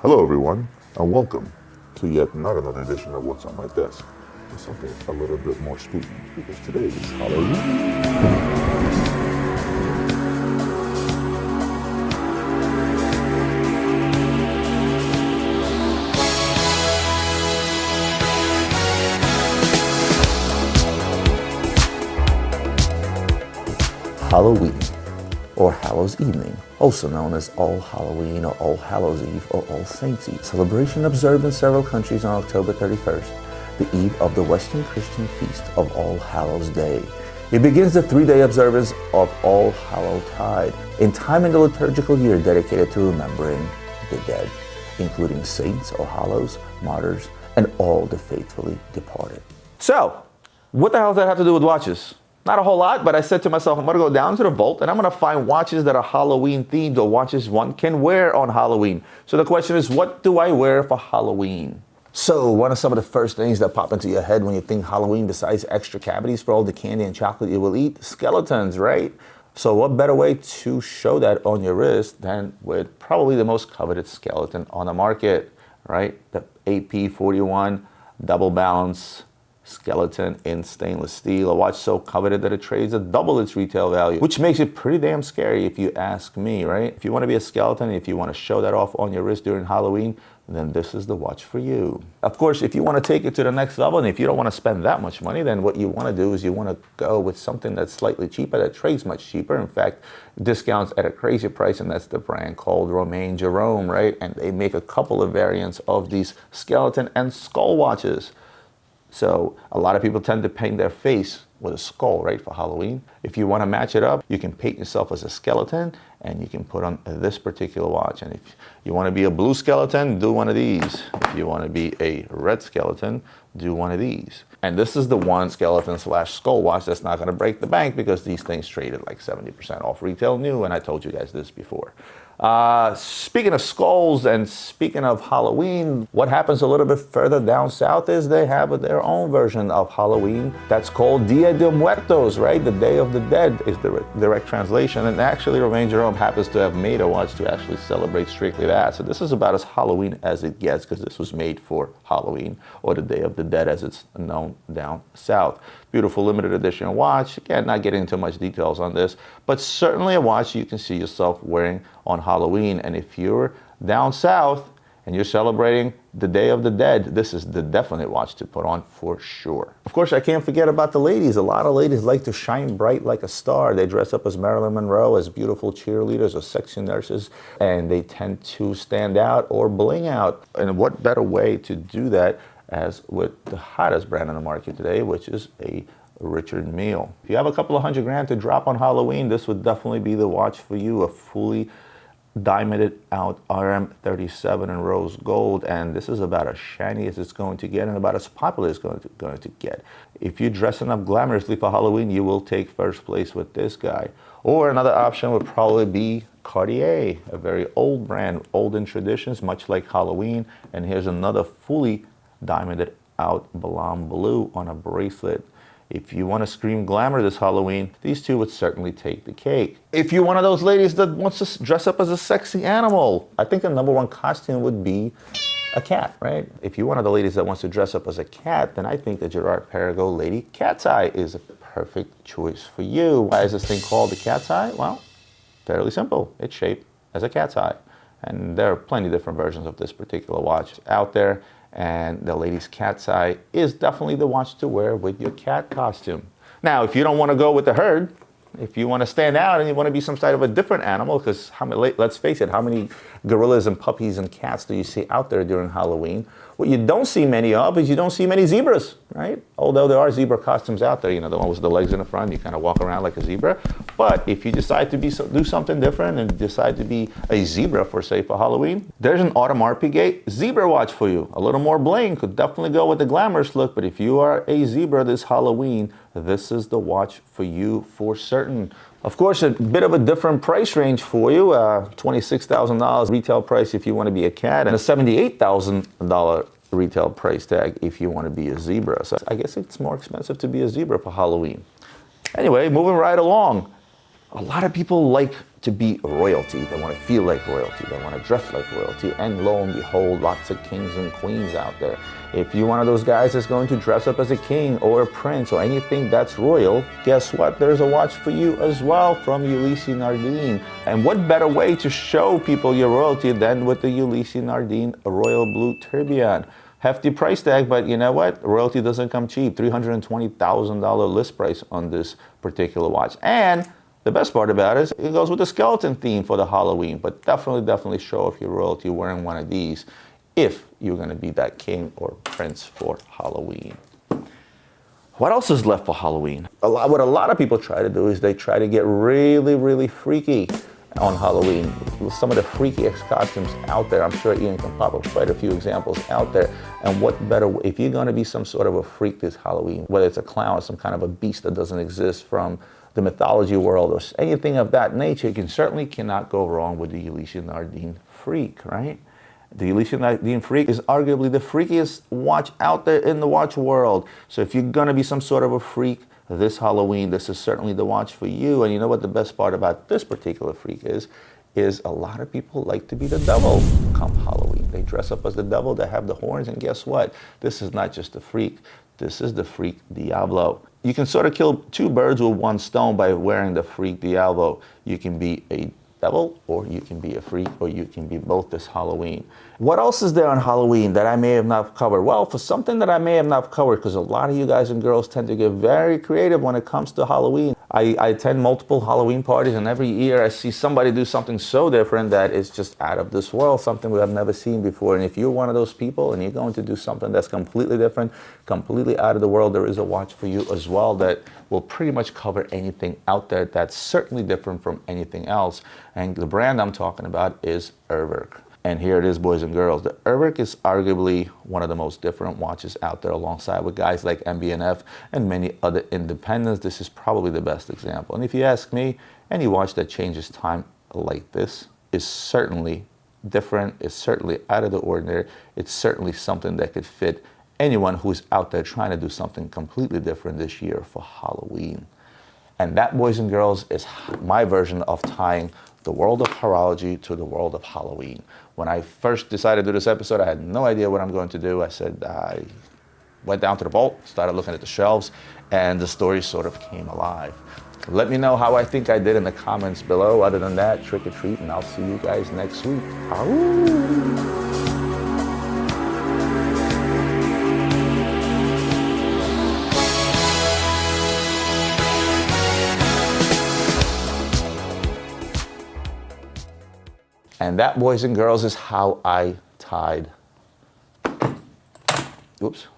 Hello everyone, and welcome to yet another edition of What's on My Desk. With something a little bit more spooky, because today is Halloween. Halloween, or Hallows Evening, also known as All Halloween or All Hallows Eve or All Saints Eve. Celebration observed in several countries on October 31st, the eve of the Western Christian feast of All Hallows Day. It begins the three-day observance of All Hallowtide, in time in the liturgical year dedicated to remembering the dead, including saints or hallows, martyrs, and all the faithfully departed. So, what the hell does that have to do with watches? Not a whole lot, but I said to myself, I'm going to go down to the vault and I'm going to find watches that are Halloween themed or watches one can wear on Halloween. So the question is, what do I wear for Halloween? So one of some of the first things that pop into your head when you think Halloween, besides extra cavities for all the candy and chocolate you will eat? Skeletons, right? So what better way to show that on your wrist than with probably the most coveted skeleton on the market, right? The AP41 double balance skeleton in stainless steel, a watch so coveted that it trades at double its retail value, which makes it pretty damn scary if you ask me, right? If you want to be a skeleton, if you want to show that off on your wrist during Halloween, then this is the watch for you. Of course, if you want to take it to the next level, and if you don't want to spend that much money, then what you want to do is you want to go with something that's slightly cheaper, that trades much cheaper. In fact, discounts at a crazy price, and that's the brand called Romain Jerome, right? And they make a couple of variants of these skeleton and skull watches. So a lot of people tend to paint their face with a skull, right, for Halloween. If you want to match it up, you can paint yourself as a skeleton and you can put on this particular watch. And if you want to be a blue skeleton, do one of these. If you want to be a red skeleton, do one of these. And this is the one skeleton / skull watch that's not going to break the bank, because these things trade at like 70% off retail new, and I told you guys this before. Speaking of skulls and speaking of Halloween, what happens a little bit further down south is they have their own version of Halloween that's called Dia de Muertos, right? The Day of the Dead is the direct translation. And actually, Romain Jerome happens to have made a watch to actually celebrate strictly that. So this is about as Halloween as it gets, because this was made for Halloween, or the Day of the Dead as it's known down south. Beautiful limited edition watch. Again, not getting into much details on this, but certainly a watch you can see yourself wearing on Halloween. And if you're down south and you're celebrating the Day of the Dead, this is the definite watch to put on for sure. Of course, I can't forget about the ladies. A lot of ladies like to shine bright like a star. They dress up as Marilyn Monroe, as beautiful cheerleaders or sexy nurses, and they tend to stand out or bling out. And what better way to do that as with the hottest brand on the market today, which is a Richard Mille. If you have a couple of $100 to drop on Halloween, this would definitely be the watch for you. A fully diamonded out RM37 in rose gold, and this is about as shiny as it's going to get and about as popular as it's going to get. If you're dressing up glamorously for Halloween, you will take first place with this guy. Or another option would probably be Cartier, a very old brand, old in traditions, much like Halloween. And here's another fully diamonded out Balam blue on a bracelet. If you want to scream glamour this Halloween, these two would certainly take the cake. If you're one of those ladies that wants to dress up as a sexy animal, I think the number one costume would be a cat, right? If you're one of the ladies that wants to dress up as a cat, then I think the Girard-Perregaux Lady Cat's Eye is a perfect choice for you. Why is this thing called the Cat's Eye? Well, fairly simple. It's shaped as a cat's eye. And there are plenty of different versions of this particular watch out there. And the lady's cat's eye is definitely the watch to wear with your cat costume. Now, if you don't want to go with the herd, if you want to stand out and you want to be some type of a different animal, because let's face it, how many gorillas and puppies and cats do you see out there during Halloween? What you don't see many of is you don't see many zebras, right? Although there are zebra costumes out there, you know, the one with the legs in the front, you kind of walk around like a zebra. But if you decide to do something different and decide to be a zebra for Halloween, there's an Audemars Piguet zebra watch for you. A little more bling, could definitely go with the glamorous look, but if you are a zebra this Halloween, this is the watch for you for certain. Of course, a bit of a different price range for you, $26,000 retail price if you want to be a cat, and a $78,000 retail price tag if you want to be a zebra. So I guess it's more expensive to be a zebra for Halloween. Anyway, moving right along. A lot of people like to be royalty. They want to feel like royalty. They want to dress like royalty. And lo and behold, lots of kings and queens out there. If you're one of those guys that's going to dress up as a king or a prince or anything that's royal, guess what? There's a watch for you as well from Ulysse Nardin. And what better way to show people your royalty than with the Ulysse Nardin Royal Blue Tourbillon? Hefty price tag, but you know what? Royalty doesn't come cheap. $320,000 list price on this particular watch. And the best part about it is it goes with the skeleton theme for the Halloween, but definitely show off your royalty wearing one of these if you're going to be that king or prince for Halloween. What else is left for Halloween? What a lot of people try to do is they try to get really freaky on Halloween. Some of the freakiest costumes out there. I'm sure Ian can pop up quite a few examples out there. And what better, if you're going to be some sort of a freak this Halloween, whether it's a clown or some kind of a beast that doesn't exist from the mythology world or anything of that nature, you certainly cannot go wrong with the Ulysse Nardin freak, right? The Ulysse Nardin freak is arguably the freakiest watch out there in the watch world. So if you're going to be some sort of a freak this Halloween, this is certainly the watch for you. And you know what the best part about this particular freak is a lot of people like to be the devil come Halloween. They dress up as the devil, they have the horns, and guess what? This is not just a freak. This is the freak Diablo. You can sort of kill two birds with one stone by wearing the freak Diablo. You can be a devil, or you can be a freak, or you can be both this Halloween. What else is there on Halloween that I may have not covered? Well, for something that I may have not covered, because a lot of you guys and girls tend to get very creative when it comes to Halloween. I attend multiple Halloween parties, and every year I see somebody do something so different that is just out of this world, something we have never seen before. And if you're one of those people and you're going to do something that's completely different, completely out of the world, there is a watch for you as well that will pretty much cover anything out there that's certainly different from anything else. And the brand I'm talking about is Urwerk. And here it is, boys and girls. The Urwerk is arguably one of the most different watches out there, alongside with guys like MB&F and many other independents. This is probably the best example. And if you ask me, any watch that changes time like this is certainly different. It's certainly out of the ordinary. It's certainly something that could fit anyone who's out there trying to do something completely different this year for Halloween. And that, boys and girls, is my version of tying the world of horology to the world of Halloween. When I first decided to do this episode, I had no idea what I'm going to do. I went down to the vault, started looking at the shelves, and the story sort of came alive. Let me know how I think I did in the comments below. Other than that, trick or treat, and I'll see you guys next week. Ow. And that, boys and girls, is how I tied. Oops.